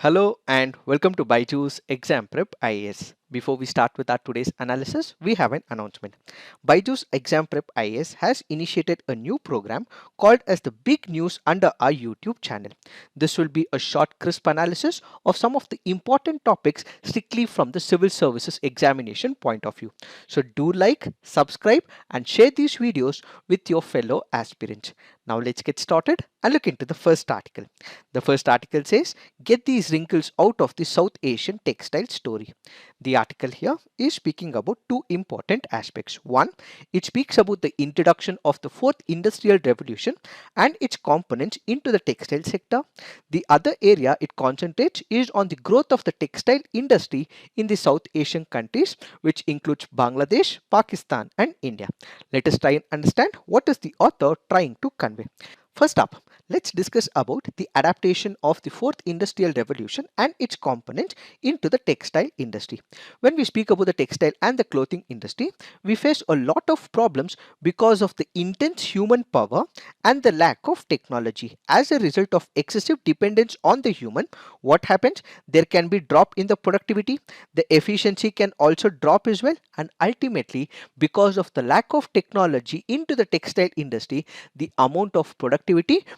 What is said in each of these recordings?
Hello and welcome to Byju's Exam Prep IAS. Before we start with our today's analysis, we have an announcement. Byju's Exam Prep IAS has initiated a new program called as the Big News under our YouTube channel. This will be a short, crisp analysis of some of the important topics strictly from the civil services examination point of view. So do like, subscribe and share these videos with your fellow aspirants. Now let's get started and look into the first article. The first article says, get these wrinkles out of the South Asian textile story. The article here is speaking about two important aspects. One, it speaks about the introduction of the fourth industrial revolution and its components into the textile sector. The other area it concentrates is on the growth of the textile industry in the South Asian countries, which includes Bangladesh, Pakistan and India. Let us try and understand what is the author trying to convey. First up, let's discuss about the adaptation of the fourth industrial revolution and its components into the textile industry. When we speak about the textile and the clothing industry, we face a lot of problems because of the intense human power and the lack of technology. As a result of excessive dependence on the human, what happens? There can be drop in the productivity, the efficiency can also drop as well, and ultimately because of the lack of technology into the textile industry, the amount of productivity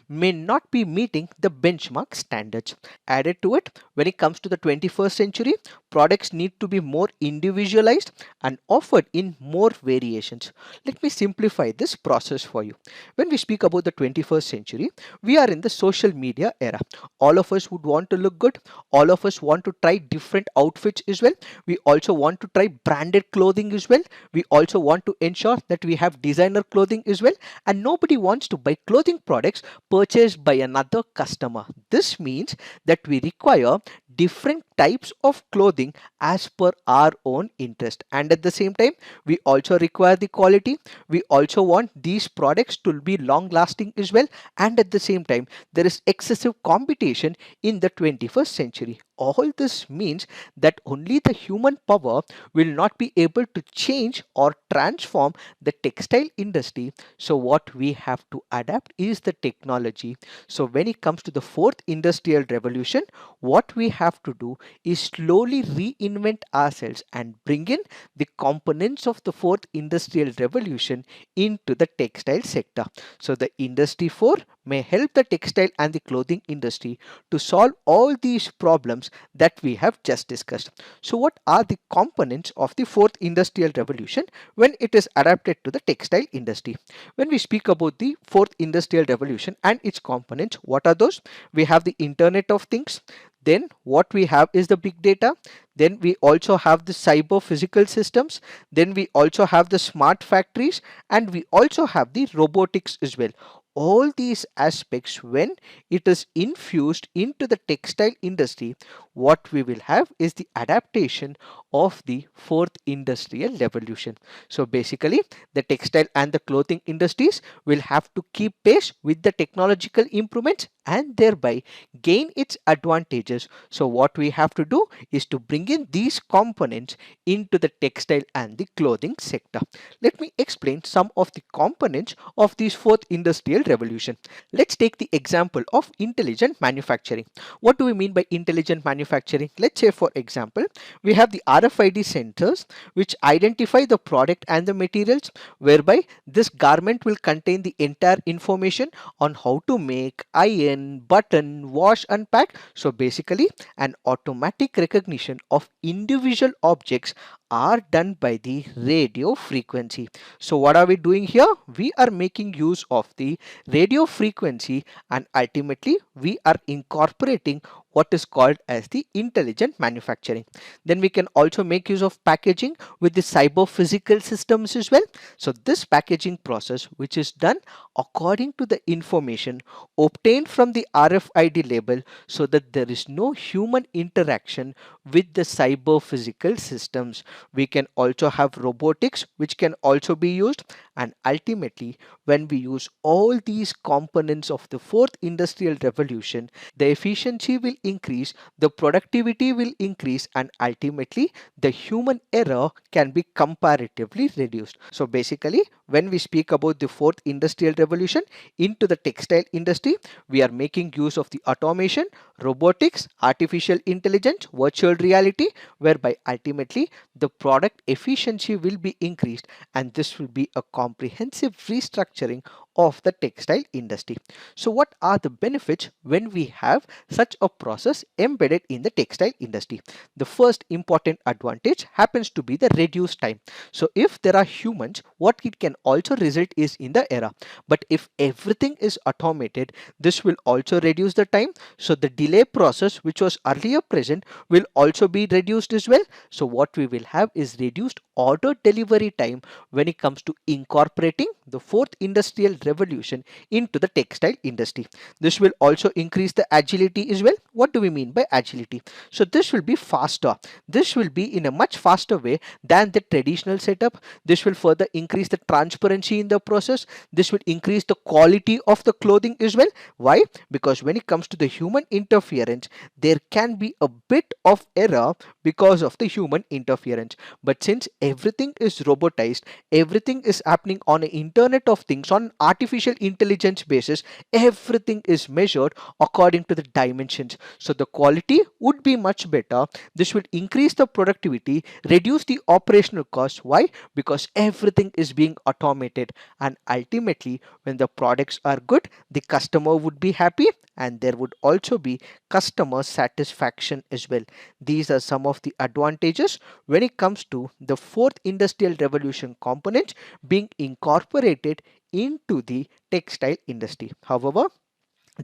may not be meeting the benchmark standards. Added to it, when it comes to the 21st century, products need to be more individualized and offered in more variations. Let me simplify this process for you. When we speak about the 21st century, we are in the social media era. All of us would want to look good. All of us want to try different outfits as well. We also want to try branded clothing as well. We also want to ensure that we have designer clothing as well, and nobody wants to buy clothing products purchased by another customer. This means that we require different types of clothing as per our own interest, and at the same time we also require the quality. We also want these products to be long lasting as well, and at the same time there is excessive competition in the 21st century. All this means that only the human power will not be able to change or transform the textile industry. So what we have to adapt is the technology. So when it comes to the fourth industrial revolution, what we have to do is slowly reinvent ourselves and bring in the components of the fourth industrial revolution into the textile sector. So the industry 4 may help the textile and the clothing industry to solve all these problems that we have just discussed. So what are the components of the fourth industrial revolution when it is adapted to the textile industry? When we speak about the fourth industrial revolution and its components, what are those? We have the Internet of Things. Then what we have is the big data. Then we also have the cyber physical systems. Then we also have the smart factories, and we also have the robotics as well. All these aspects, when it is infused into the textile industry, what we will have is the adaptation of the fourth industrial revolution. So basically the textile and the clothing industries will have to keep pace with the technological improvements and thereby gain its advantages. So what we have to do is to bring in these components into the textile and the clothing sector. Let me explain some of the components of this fourth industrial revolution. Let's take the example of intelligent manufacturing. What do we mean by intelligent manufacturing? Let's say for example, we have the RFID sensors which identify the product and the materials, whereby this garment will contain the entire information on how to make, iron, button, wash and pack. So basically an automatic recognition of individual objects are done by the radio frequency. So what are we doing here? We are making use of the radio frequency, and ultimately we are incorporating what is called as the intelligent manufacturing. Then we can also make use of packaging with the cyber physical systems as well. So this packaging process, which is done according to the information obtained from the RFID label, so that there is no human interaction with the cyber physical systems. We can also have robotics which can also be used, and ultimately when we use all these components of the fourth industrial revolution, the efficiency will increase, the productivity will increase, and ultimately the human error can be comparatively reduced. So basically, when we speak about the fourth industrial revolution into the textile industry, we are making use of the automation, robotics, artificial intelligence, virtual reality, whereby ultimately the product efficiency will be increased, and this will be a comprehensive restructuring of the textile industry. So what are the benefits when we have such a process embedded in the textile industry? The first important advantage happens to be the reduced time. So if there are humans, what it can also result is in the error. But if everything is automated, this will also reduce the time. So the delay process which was earlier present will also be reduced as well. So what we will have is reduced order delivery time when it comes to incorporating the fourth industrial revolution into the textile industry. This will also increase the agility as well. What do we mean by agility? So this will be faster. This will be in a much faster way than the traditional setup. This will further increase the transparency in the process. This will increase the quality of the clothing as well. Why? Because when it comes to the human interference, there can be a bit of error because of the human interference. But since everything is robotized, everything is happening on an internet of things, on artificial intelligence basis, everything is measured according to the dimensions. So the quality would be much better. This will increase the productivity, reduce the operational cost. Why? Because everything is being automated, and ultimately when the products are good, the customer would be happy, and there would also be customer satisfaction as well. These are some of the advantages when it comes to the fourth industrial revolution components being incorporated into the textile industry. However,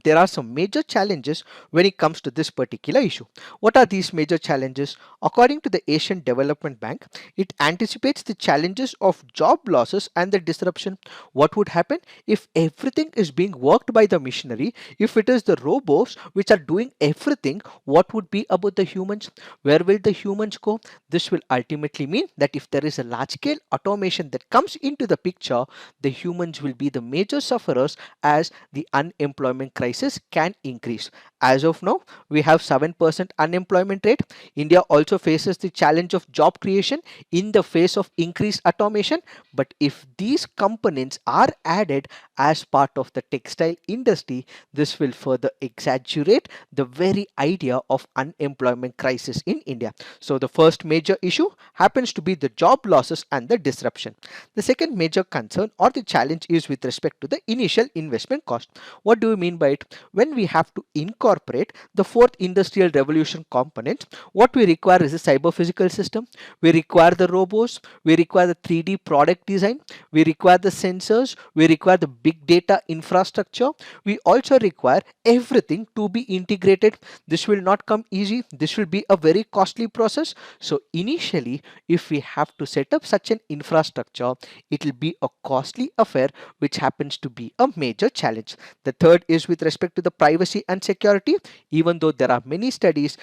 there are some major challenges when it comes to this particular issue. What are these major challenges? According to the Asian Development Bank, it anticipates the challenges of job losses and the disruption. What would happen if everything is being worked by the machinery? If it is the robots which are doing everything, what would be about the humans? Where will the humans go? This will ultimately mean that if there is a large scale automation that comes into the picture, the humans will be the major sufferers as the unemployment crisis can increase. As of now, we have 7% unemployment rate. India also faces the challenge of job creation in the face of increased automation. But if these components are added as part of the textile industry, this will further exaggerate the very idea of unemployment crisis in India. So the first major issue happens to be the job losses and the disruption. The second major concern or the challenge is with respect to the initial investment cost. What do we mean by it? When we have to incorporate the fourth industrial revolution components, what we require is a cyber physical system. We require the robots. We require the 3D product design. We require the sensors. We require the big data infrastructure. We also require everything to be integrated. This will not come easy. This will be a very costly process. So initially, if we have to set up such an infrastructure, it will be a costly affair, which happens to be a major challenge. The third is with respect to the privacy and security. Even though there are many studies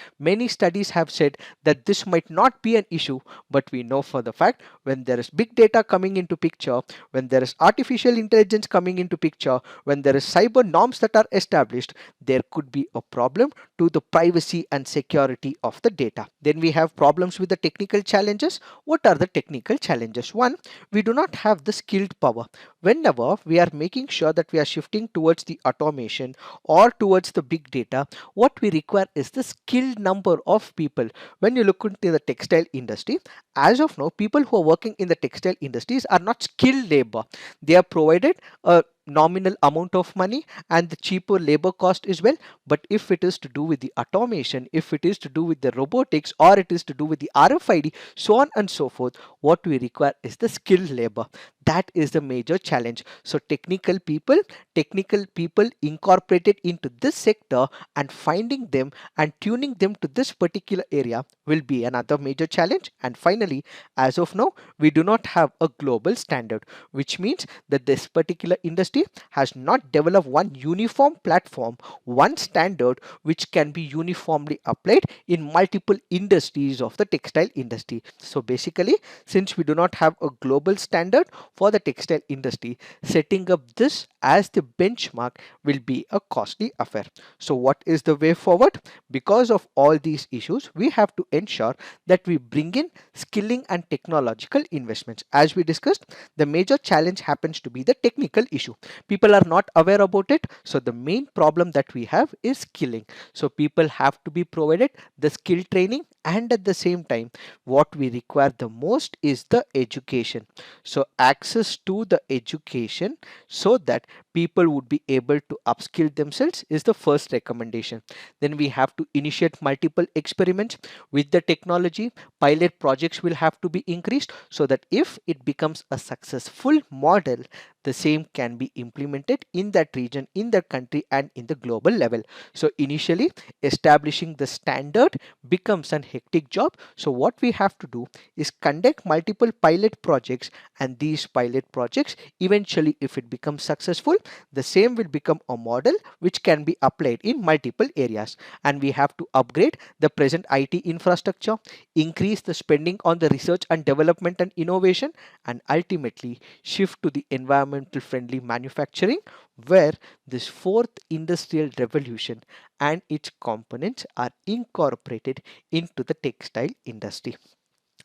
have said that this might not be an issue, but we know for the fact when there is big data coming into picture, when there is artificial intelligence coming into picture, when there is cyber norms that are established, there could be a problem to the privacy and security of the data. Then we have problems with the technical challenges. What are the technical challenges? One, we do not have the skilled power. Whenever we are making sure that we are shifting towards the automation or towards the big data, what we require is the skilled number of people. When you look into the textile industry, as of now, people who are working in the textile industries are not skilled labor. They are provided a nominal amount of money and the cheaper labor cost as well. But if it is to do with the automation, if it is to do with the robotics, or it is to do with the RFID, so on and so forth, what we require is the skilled labor. That is the major challenge. So technical people incorporated into this sector and finding them and tuning them to this particular area will be another major challenge. And finally, as of now, we do not have a global standard, which means that this particular industry industry has not developed one uniform platform, one standard which can be uniformly applied in multiple industries of the textile industry. So basically, since we do not have a global standard for the textile industry, setting up this as the benchmark will be a costly affair. So what is the way forward? Because of all these issues, we have to ensure that we bring in skilling and technological investments. As we discussed, the major challenge happens to be the technical issue. People are not aware about it. So the main problem that we have is skilling. So people have to be provided the skill training, and at the same time, what we require the most is the education. So access to the education so that people would be able to upskill themselves is the first recommendation. Then we have to initiate multiple experiments with the technology. Pilot projects will have to be increased so that if it becomes a successful model, the same can be implemented in that region, in that country, and in the global level. So initially, establishing the standard becomes an hectic job. So what we have to do is conduct multiple pilot projects, and these pilot projects eventually, if it becomes successful, the same will become a model which can be applied in multiple areas. And we have to upgrade the present IT infrastructure, increase the spending on the research and development and innovation, and ultimately shift to the environmental friendly manufacturing, where this fourth industrial revolution and its components are incorporated into the textile industry.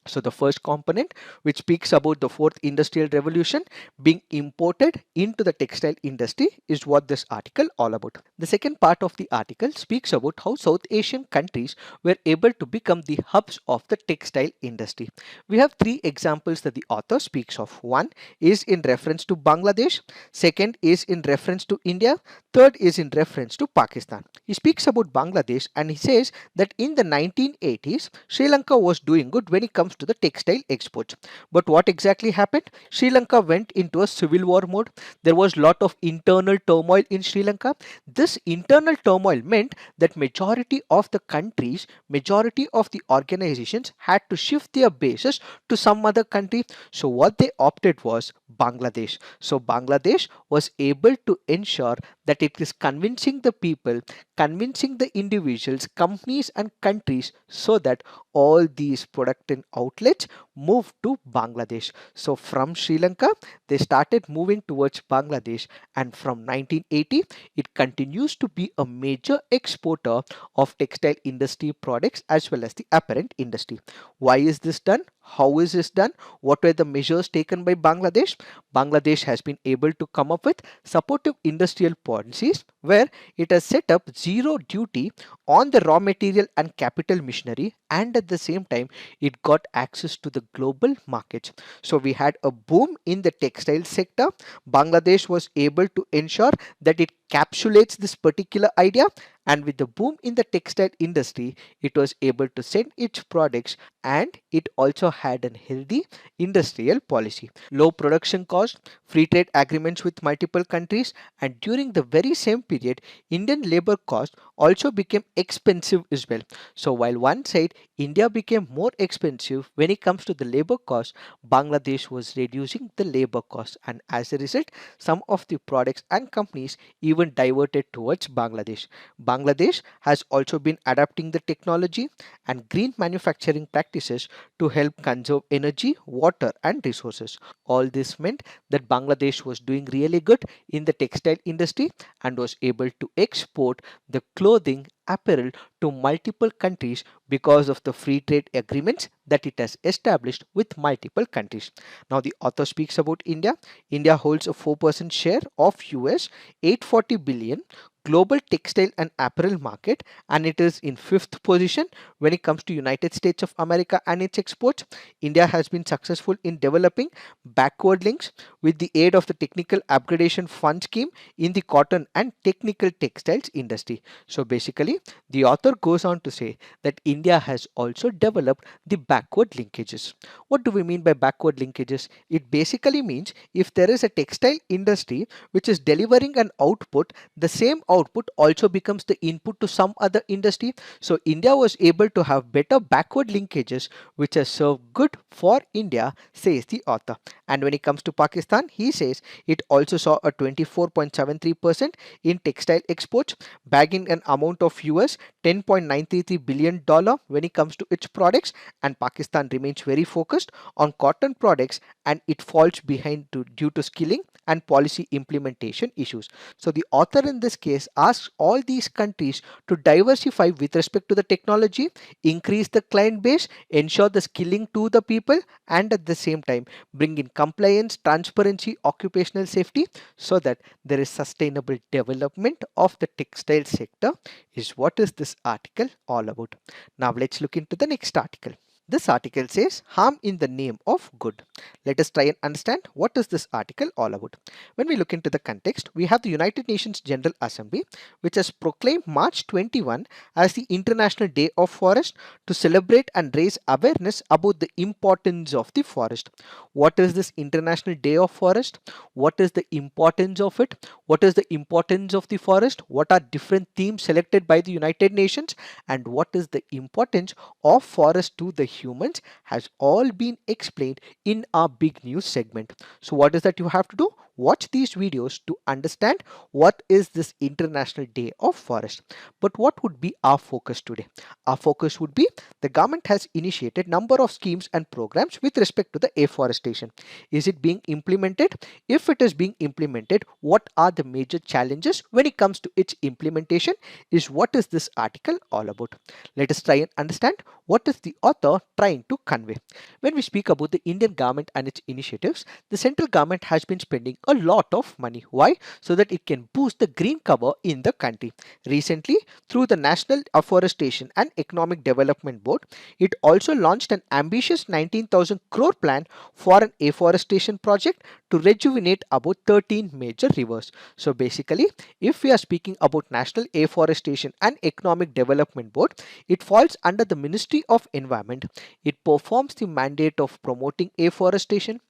So the first component, which speaks about the fourth industrial revolution being imported into the textile industry, is what this article all about. The second part of the article speaks about how South Asian countries were able to become the hubs of the textile industry. We have three examples that the author speaks of. One is in reference to Bangladesh, second is in reference to India, third is in reference to Pakistan. He speaks about Bangladesh and he says that in the 1980s, Sri Lanka was doing good when it comes to the textile exports. But what exactly happened? Sri Lanka went into a civil war mode. There was lot of internal turmoil in Sri Lanka. This internal turmoil meant that majority of the countries, majority of the organizations had to shift their bases to some other country. So what they opted was Bangladesh. So Bangladesh was able to ensure that it is convincing the people, convincing the individuals, companies and countries so that all these product and outlets moved to Bangladesh. So from Sri Lanka, they started moving towards Bangladesh, and from 1980, it continues to be a major exporter of textile industry products as well as the apparent industry. Why is this done? How is this done? What were the measures taken by Bangladesh? Bangladesh has been able to come up with supportive industrial policies where it has set up zero duty on the raw material and capital machinery, and at the same time it got access to the global markets. So we had a boom in the textile sector. Bangladesh was able to ensure that it capsulates this particular idea, and with the boom in the textile industry, it was able to send its products, and it also had a healthy industrial policy. Low production cost, free trade agreements with multiple countries, and during the very same period, Indian labor cost also became expensive as well. So while one side India became more expensive when it comes to the labor cost, Bangladesh was reducing the labor cost, and as a result, some of the products and companies even diverted towards Bangladesh. Bangladesh has also been adapting the technology and green manufacturing practices to help conserve energy, water, and resources. All this meant that Bangladesh was doing really good in the textile industry and was able to export the clothing, apparel to multiple countries because of the free trade agreements that it has established with multiple countries. Now the author speaks about India. India holds a 4% share of US 840 billion global textile and apparel market, and it is in fifth position when it comes to United States of America and its exports. India has been successful in developing backward links with the aid of the technical upgradation fund scheme in the cotton and technical textiles industry. So basically, the author goes on to say that India has also developed the backward linkages. What do we mean by backward linkages? It basically means if there is a textile industry which is delivering an output, the same output also becomes the input to some other industry. So India was able to have better backward linkages which has served good for India, says the author. And when it comes to Pakistan, he says it also saw a 24.73% in textile exports, bagging an amount of US $10.933 billion when it comes to its products, and Pakistan remains very focused on cotton products and it falls behind due to skilling and policy implementation issues. So the author in this case asks all these countries to diversify with respect to the technology, increase the client base, ensure the skilling to the people, and at the same time bring in compliance, transparency, occupational safety, so that there is sustainable development of the textile sector, is what is this article all about. Now let's look into the next article. This article says harm in the name of good. Let us try and understand what is this article all about. When we look into the context, we have the United Nations General Assembly which has proclaimed March 21 as the International Day of Forest to celebrate and raise awareness about the importance of the forest. What is this International Day of Forest? What is the importance of it? What is the importance of the forest? What are different themes selected by the United Nations? And what is the importance of forest to the humans has all been explained in our big news segment. So what is that you have to do? Watch these videos to understand what is this International Day of Forest. But what would be our focus today? Our focus would be the government has initiated number of schemes and programs with respect to the afforestation. Is it being implemented? If it is being implemented, what are the major challenges when it comes to its implementation is what is this article all about. Let us try and understand what is the author trying to convey. When we speak about the Indian government and its initiatives, the central government has been spending a lot of money. Why? So that it can boost the green cover in the country. Recently, through the National Afforestation and Economic Development Board, it also launched an ambitious 19,000 crore plan for an afforestation project to rejuvenate about 13 major rivers. So basically, if we are speaking about National Afforestation and Economic Development Board, it falls under the Ministry of Environment. It performs the mandate of promoting afforestation,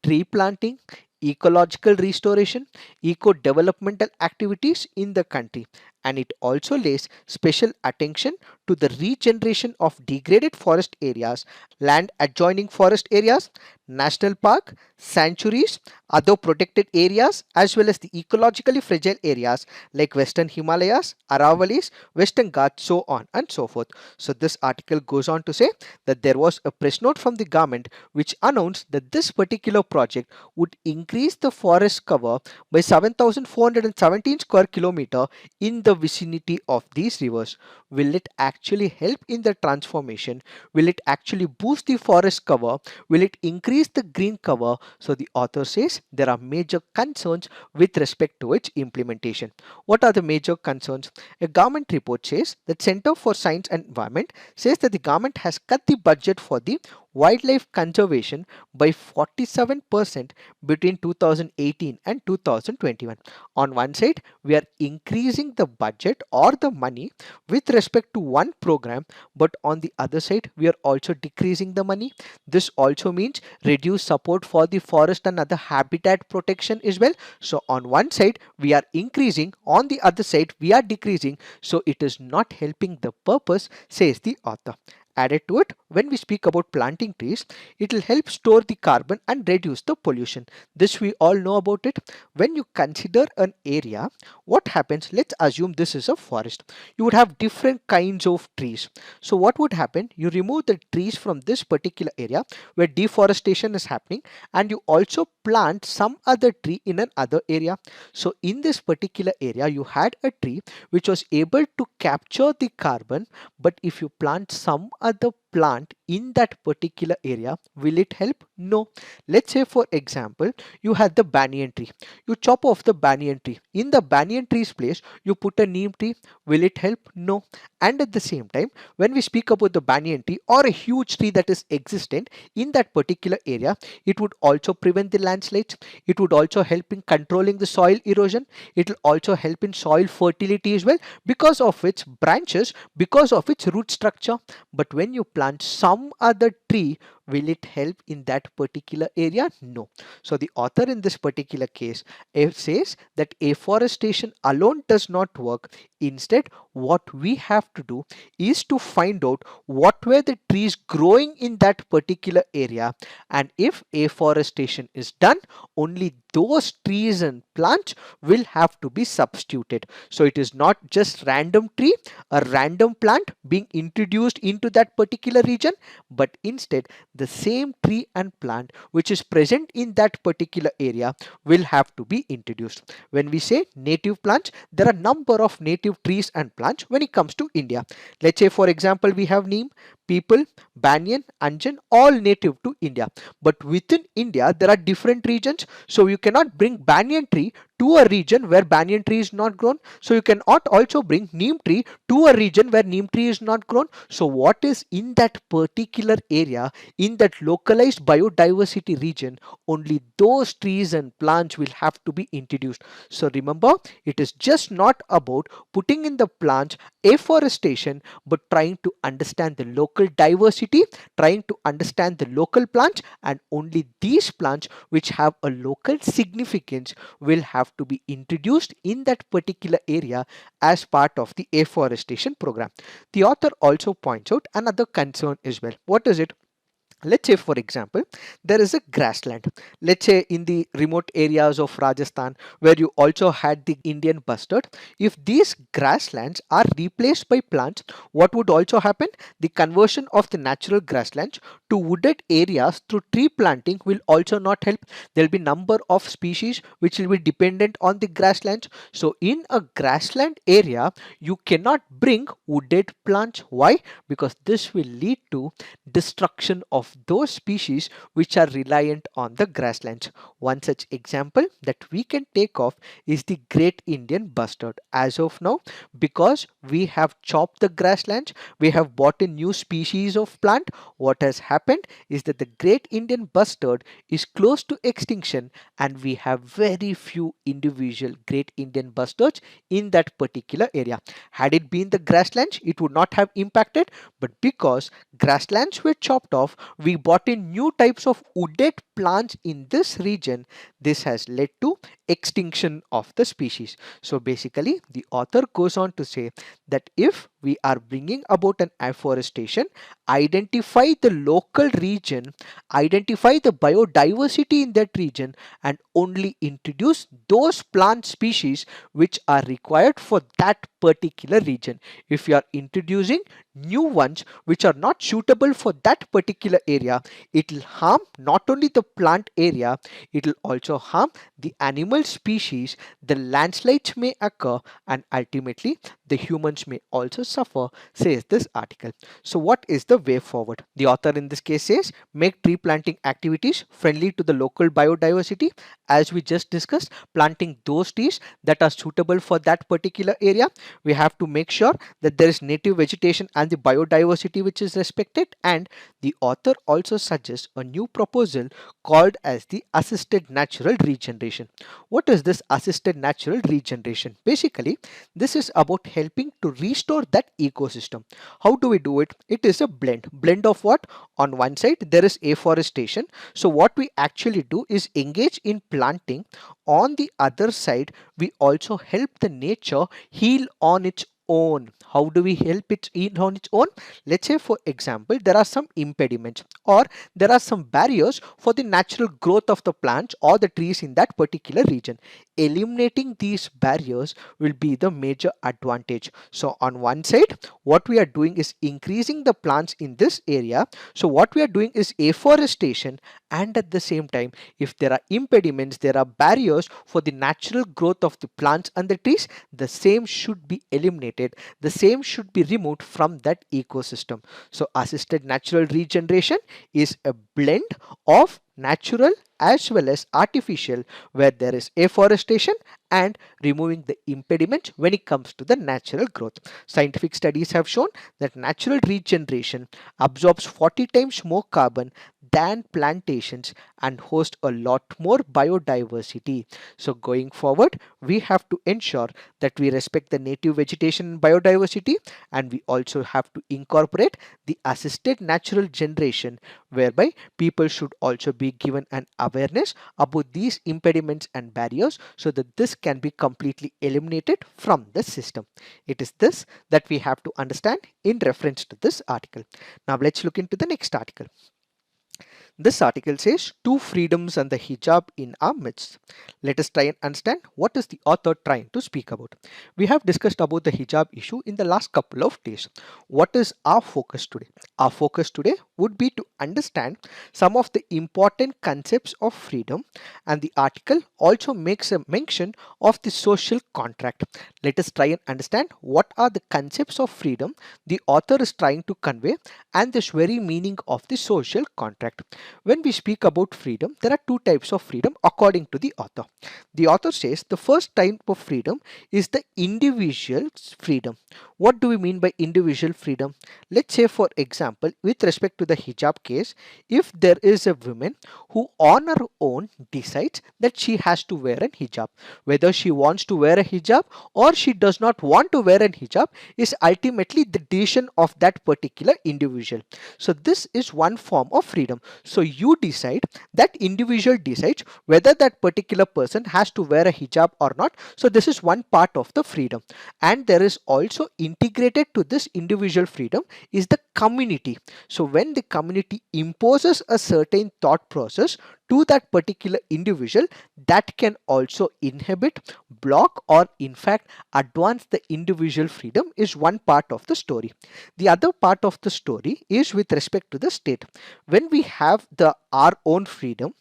tree planting, ecological restoration, eco-developmental activities in the country, and it also lays special attention to the regeneration of degraded forest areas, land adjoining forest areas, national park, sanctuaries, other protected areas, as well as the ecologically fragile areas like Western Himalayas, Aravalis, Western Ghats, so on and so forth. So this article goes on to say that there was a press note from the government which announced that this particular project would increase the forest cover by 7,417 square kilometer in the vicinity of these rivers. Will it actually help in the transformation? Will it actually boost the forest cover? Will it increase the green cover? So the author says there are major concerns with respect to its implementation. What are the major concerns? A government report says that Center for Science and Environment says that the government has cut the budget for the wildlife conservation by 47% between 2018 and 2021. On one side, we are increasing the budget or the money with respect to one program, but on the other side, we are also decreasing the money. This also means reduced support for the forest and other habitat protection as well. So on one side, we are increasing, on the other side, we are decreasing. So it is not helping the purpose, says the author. Added to it, when we speak about planting trees, it will help store the carbon and reduce the pollution. This we all know about it. When you consider an area, what happens? Let's assume this is a forest. You would have different kinds of trees. So what would happen? You remove the trees from this particular area where deforestation is happening, and you also plant some other tree in another area. So in this particular area, you had a tree which was able to capture the carbon, but if you plant some other plant in that particular area, will it help? No. Let's say for example, you had the banyan tree. You chop off the banyan tree. In the banyan tree's place, you put a neem tree. Will it help? No. And at the same time, when we speak about the banyan tree or a huge tree that is existent in that particular area, it would also prevent the landslides. It would also help in controlling the soil erosion. It will also help in soil fertility as well because of its branches, because of its root structure. But when you plant some other tree will it help in that particular area? No. So the author in this particular case says that afforestation alone does not work. Instead, what we have to do is to find out what were the trees growing in that particular area, and if afforestation is done, only those trees and plants will have to be substituted. So it is not just random tree, a random plant being introduced into that particular region, but instead the same tree and plant which is present in that particular area will have to be introduced. When we say native plants, there are number of native trees and plants when it comes to India. Let's say for example we have neem, people, banyan, anjan, all native to India. But within India there are different regions, so you cannot bring banyan tree to a region where banyan tree is not grown. So you cannot also bring neem tree to a region where neem tree is not grown. So what is in that particular area, in that localized biodiversity region, only those trees and plants will have to be introduced. So remember, it is just not about putting in the plants afforestation, but trying to understand the local diversity, trying to understand the local plants, and only these plants which have a local significance will have to be introduced in that particular area as part of the afforestation program. The author also points out another concern as well. What is it? Let's say for example there is a grassland, let's say in the remote areas of Rajasthan where you also had the Indian bustard. If these grasslands are replaced by plants, what would also happen? The conversion of the natural grasslands to wooded areas through tree planting will also not help. There will be number of species which will be dependent on the grasslands. So in a grassland area you cannot bring wooded plants. Why? Because this will lead to destruction of those species which are reliant on the grasslands. One such example that we can take off is the great Indian bustard. As of now, because we have chopped the grasslands, we have bought in new species of plant. What has happened is that the great Indian bustard is close to extinction, and we have very few individual great Indian bustards in that particular area. Had it been the grasslands, it would not have impacted, but because grasslands were chopped off, we bought in new types of wooded plants in this region. This has led to extinction of the species. So basically the author goes on to say that if we are bringing about an afforestation, identify the local region, identify the biodiversity in that region, and only introduce those plant species which are required for that particular region. If you are introducing new ones which are not suitable for that particular area, it will harm not only the plant area, it will also harm the animal species. The landslides may occur, and ultimately the humans may also suffer, says this article. So what is the way forward? The author in this case says make tree planting activities friendly to the local biodiversity. As we just discussed, planting those trees that are suitable for that particular area. We have to make sure that there is native vegetation and the biodiversity which is respected. And the author also suggests a new proposal called as the assisted natural regeneration. What is this assisted natural regeneration? Basically, this is about helping to restore that ecosystem. How do we do it? It is a blend of what? On one side there is afforestation, so what we actually do is engage in planting. On the other side, we also help the nature heal on its own. How do we help it heal on its own? Let's say for example there are some impediments or there are some barriers for the natural growth of the plants or the trees in that particular region. Eliminating these barriers will be the major advantage. So on one side, what we are doing is increasing the plants in this area. So what we are doing is afforestation, and at the same time, if there are impediments, there are barriers for the natural growth of the plants and the trees, the same should be eliminated, the same should be removed from that ecosystem. So assisted natural regeneration is a blend of natural as well as artificial, where there is afforestation and removing the impediment when it comes to the natural growth. Scientific studies have shown that natural regeneration absorbs 40 times more carbon than plantations and host a lot more biodiversity. So going forward, we have to ensure that we respect the native vegetation and biodiversity, and we also have to incorporate the assisted natural generation, whereby people should also be given an awareness about these impediments and barriers so that this can be completely eliminated from the system. It is this that we have to understand in reference to this article. Now let's look into the next article. This article says two freedoms and the hijab in our midst. Let us try and understand what is the author trying to speak about. We have discussed about the hijab issue in the last couple of days. What is our focus today? Our focus today would be to understand some of the important concepts of freedom, and the article also makes a mention of the social contract. Let us try and understand what are the concepts of freedom the author is trying to convey and this very meaning of the social contract. When we speak about freedom, there are two types of freedom according to the author. The author says the first type of freedom is the individual's freedom. What do we mean by individual freedom? Let's say, for example, with respect to the hijab case, if there is a woman who on her own decides that she has to wear an hijab, whether she wants to wear a hijab or she does not want to wear an hijab is ultimately the decision of that particular individual. So this is one form of freedom. So you decide, that individual decides whether that particular person has to wear a hijab or not. So this is one part of the freedom. And there is also integrated to this individual freedom is the community. So when the community imposes a certain thought process to that particular individual, that can also inhibit, block, or in fact advance the individual freedom is one part of the story. The other part of the story is with respect to the state. When we have our own freedom,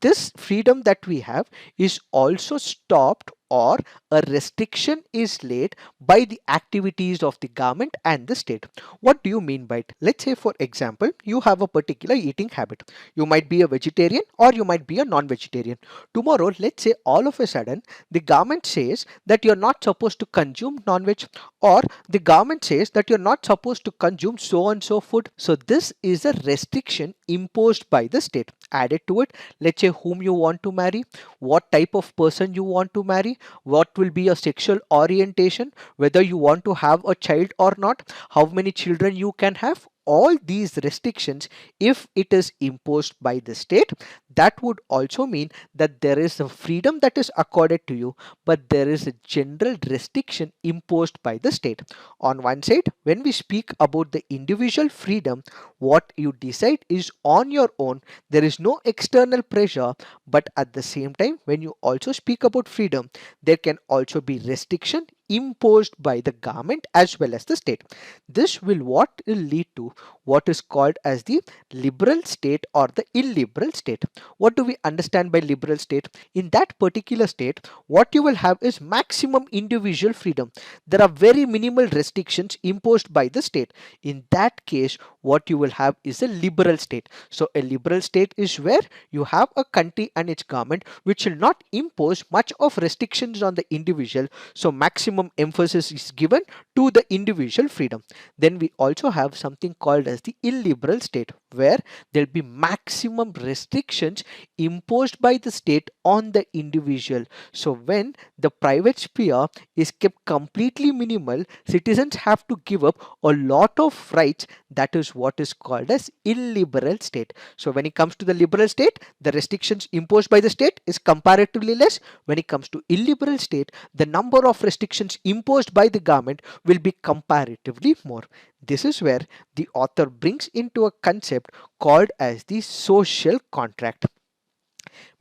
this freedom that we have is also stopped, or a restriction is laid by the activities of the government and the state. What do you mean by it? Let's say, for example, you have a particular eating habit. You might be a vegetarian or you might be a non-vegetarian. Tomorrow, let's say all of a sudden the government says that you're not supposed to consume non-veg, or the government says that you're not supposed to consume so and so food. So this is a restriction imposed by the state. Added to it, let's say whom you want to marry, what type of person you want to marry, what will be your sexual orientation, whether you want to have a child or not, how many children you can have. All these restrictions, if it is imposed by the state, that would also mean that there is a freedom that is accorded to you, but there is a general restriction imposed by the state. On one side, when we speak about the individual freedom, what you decide is on your own. There is no external pressure, but at the same time, when you also speak about freedom, there can also be restriction imposed by the government as well as the state. This what will lead to what is called as the liberal state or the illiberal state. What do we understand by liberal state? In that particular state, what you will have is maximum individual freedom. There are very minimal restrictions imposed by the state. In that case, what you will have is a liberal state. So a liberal state is where you have a country and its government which will not impose much of restrictions on the individual. So maximum emphasis is given to the individual freedom. Then we also have something called as the illiberal state, where there will be maximum restrictions imposed by the state on the individual. So when the private sphere is kept completely minimal, citizens have to give up a lot of rights. That is what is called as illiberal state. So when it comes to the liberal state, the restrictions imposed by the state is comparatively less. When it comes to illiberal state, the number of restrictions imposed by the government will be comparatively more. This is where the author brings into a concept called as the social contract.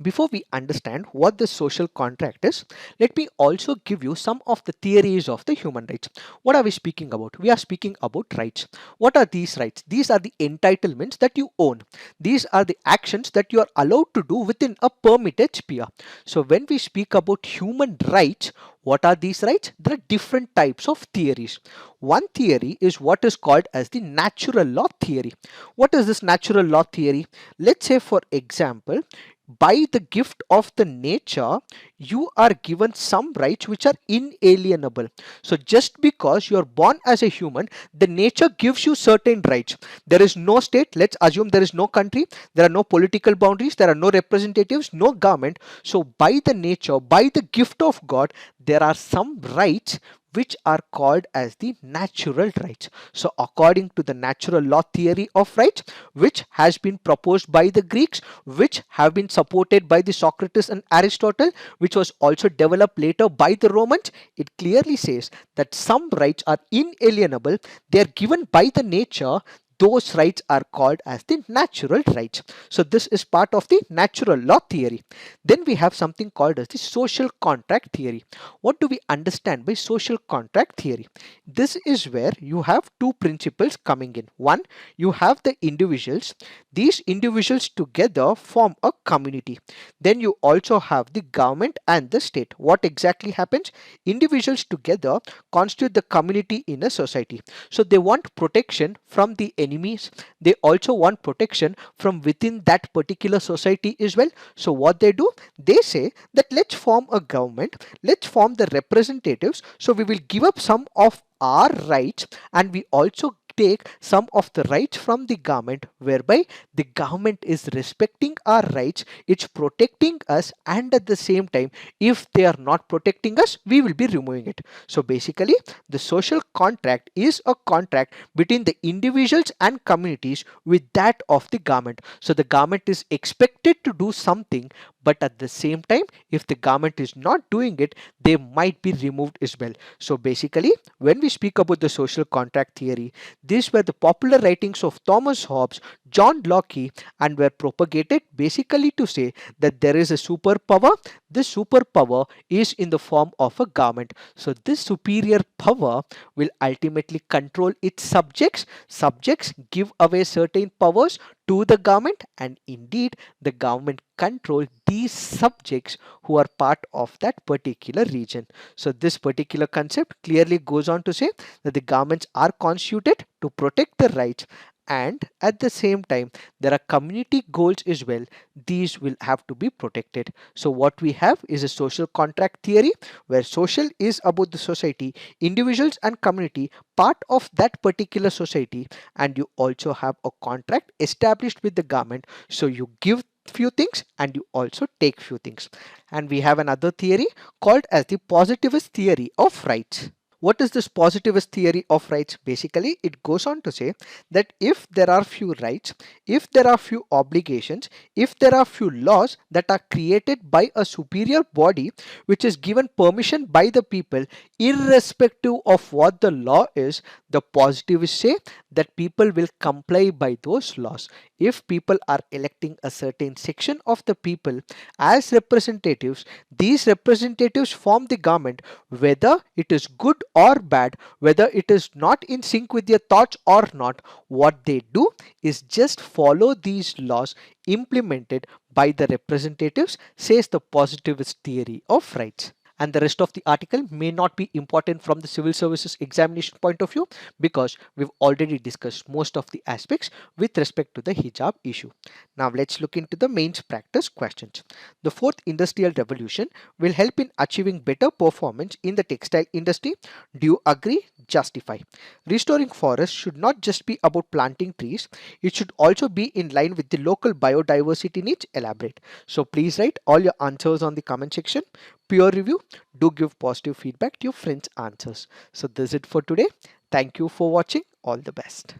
Before we understand what the social contract is, let me also give you some of the theories of the human rights. What are we speaking about? We are speaking about rights. What are these rights? These are the entitlements that you own. These are the actions that you are allowed to do within a permitted sphere. So when we speak about human rights, what are these rights? There are different types of theories. One theory is what is called as the natural law theory. What is this natural law theory? Let's say, for example, by the gift of the nature, you are given some rights which are inalienable. So just because you're born as a human, the nature gives you certain rights. There is no state, let's assume there is no country, there are no political boundaries, there are no representatives, no government. So by the nature, by the gift of God, there are some rights which are called as the natural rights. So according to the natural law theory of rights, which has been proposed by the Greeks, which have been supported by the Socrates and Aristotle, which was also developed later by the Romans, it clearly says that some rights are inalienable. They are given by the nature. Those rights are called as the natural rights. So this is part of the natural law theory. Then we have something called as the social contract theory. What do we understand by social contract theory? This is where you have two principles coming in. One, you have the individuals. These individuals together form a community. Then you also have the government and the state. What exactly happens? Individuals together constitute the community in a society. So they want protection from the enemies. They also want protection from within that particular society as well. So what they do? They say that let's form a government, let's form the representatives. So we will give up some of our rights, and we also take some of the rights from the government, whereby the government is respecting our rights, it's protecting us, and at the same time, if they are not protecting us, we will be removing it. So basically, the social contract is a contract between the individuals and communities with that of the government. So the government is expected to do something, but at the same time, if the government is not doing it, they might be removed as well. So basically, when we speak about the social contract theory, these were the popular writings of Thomas Hobbes, John Locke, and were propagated basically to say that there is a superpower. This superpower is in the form of a government. So this superior power will ultimately control its subjects. Subjects give away certain powers to the government, and indeed the government control these subjects who are part of that particular region. So this particular concept clearly goes on to say that the governments are constituted to protect the rights, and at the same time there are community goals as well. These will have to be protected. So what we have is a social contract theory, where social is about the society, individuals and community part of that particular society, and you also have a contract established with the government. So you give few things and you also take few things. And we have another theory called as the positivist theory of rights. What is this positivist theory of rights? Basically, it goes on to say that if there are few rights, if there are few obligations, if there are few laws that are created by a superior body which is given permission by the people, irrespective of what the law is, the positivists say that people will comply by those laws. If people are electing a certain section of the people as representatives, these representatives form the government, whether it is good or bad, whether it is not in sync with their thoughts or not. What they do is just follow these laws implemented by the representatives, says the positivist theory of rights. And the rest of the article may not be important from the civil services examination point of view, because we've already discussed most of the aspects with respect to the hijab issue. Now let's look into the mains practice questions. The fourth industrial revolution will help in achieving better performance in the textile industry. Do you agree? Justify. Restoring forests should not just be about planting trees, it should also be in line with the local biodiversity needs. Elaborate. So please write all your answers on the comment section. Peer review, do give positive feedback to your friends' answers. So this is it for today. Thank you for watching. All the best.